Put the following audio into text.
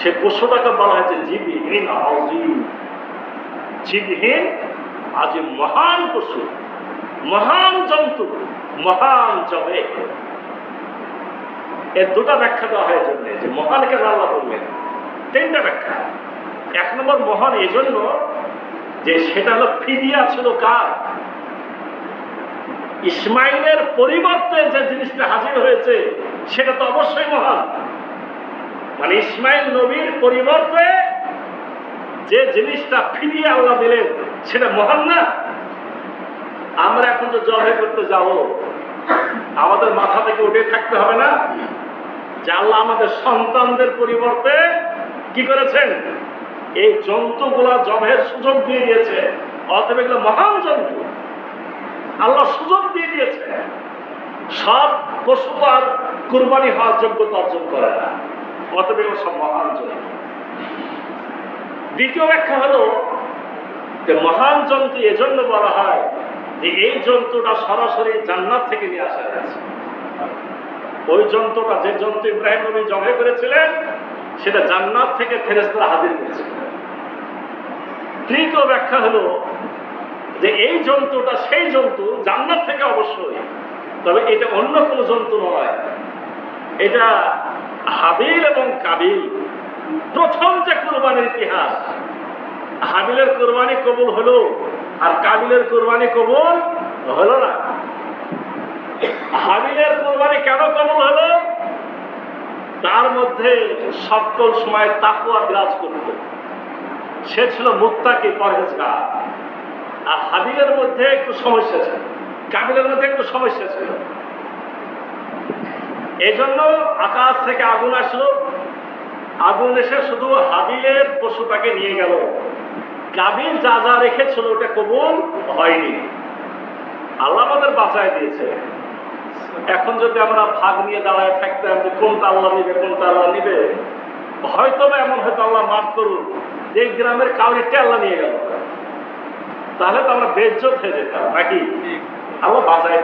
সে পশুটাকে বলা হয়েছে জীবহীন আজিম। জীবহীন আজিম, মহান পশু, মহান জন্তু, মহান জবে। এর দুটা ব্যাখ্যা দেওয়া হয় জন্য যে মহান কেন আল্লাহ বললেন, তিনটা ব্যাখ্যা। এক নম্বর, মহান এজন্য যে সেটা হলো ফিদিয়া ছিল কার? ইসমাইলের পরিবর্তে যে জিনিসটা হাজির হয়েছে সেটা তো অবশ্যই মহান। মানে ইসমাইল নবীর পরিবর্তে যে জিনিসটা ফিরিয়ে আল্লাহ দিলেন সেটা মহান না? আমরা এখন যে জবাই করতে যাব, আমাদের মাথা থেকে উঠে থাকতে হবে না যে আল্লাহ আমাদের সন্তানদের পরিবর্তে কি করেছেন? এই জন্তুগুলা জবের সুযোগ দিয়ে দিয়েছে। অতএব এগুলো মহান জন্তু, আল্লাহ সুযোগ দিয়ে দিয়েছে। সব পশু আর কুরবানি হওয়ার যোগ্যতা অর্জন করে না, অতএব এগুলো সব মহান জন্তু। দ্বিতীয় ব্যাখ্যা হলো যে মহান জন্তু এজন্য বলা হয় যে এই জন্তুটা সরাসরি জান্নাত থেকে নিয়ে আসা হয়েছে। ওই জন্তুটা, যে জন্তু ইব্রাহিম নবী জবাই করেছিলেন, সেটা জান্নাত থেকে ফেরেশতারা হাজির করেছিলেন। তৃতীয় ব্যাখ্যা হলো যে এই জন্তুটা সেই জন্তু জান্নাত থেকে অবশ্যই, তবে এটা অন্য কোনো জন্তু নয়। এটা হাবিল এবং কাবিল, প্রথম যে কুরবানির ইতিহাস। হাবিলের কুরবানি কবুল হলো আর কাবিলের কুরবানি কবুল হলো না। হাবিলের কুরবানি কেন কবুল হলো? তার মধ্যে সকল সময় তাকওয়া বিরাজ করত, সে ছিল মুত্তাকি, পরহেজগার। আর হাবিলের মধ্যে একটু সমস্যা ছিল, কাবিলের মধ্যে একটু সমস্যা ছিল। এই জন্য আকাশ থেকে আগুন আসলো, আগুন এসে শুধু হাবিলের পশুটাকে নিয়ে গেল, কাবিল যা যা রেখেছিল ওটা কবুল হয়নি। আল্লাহ আমাদের বাঁচায় দিয়েছে। এখন যদি আমরা ভাগ নিয়ে দাঁড়ায় থাকতাম যে কোনটা আল্লাহ নিবে কোনটা আল্লাহ নিবে, হয়তো বা এমন হয়তো আল্লাহ মাফ করুন যে গ্রামের কাউরিটা আল্লাহ নিয়ে গেল, তাহলে তো আমরা বেজ্জত হয়ে যেতাম নাকি? আল্লাহ বাঁচায়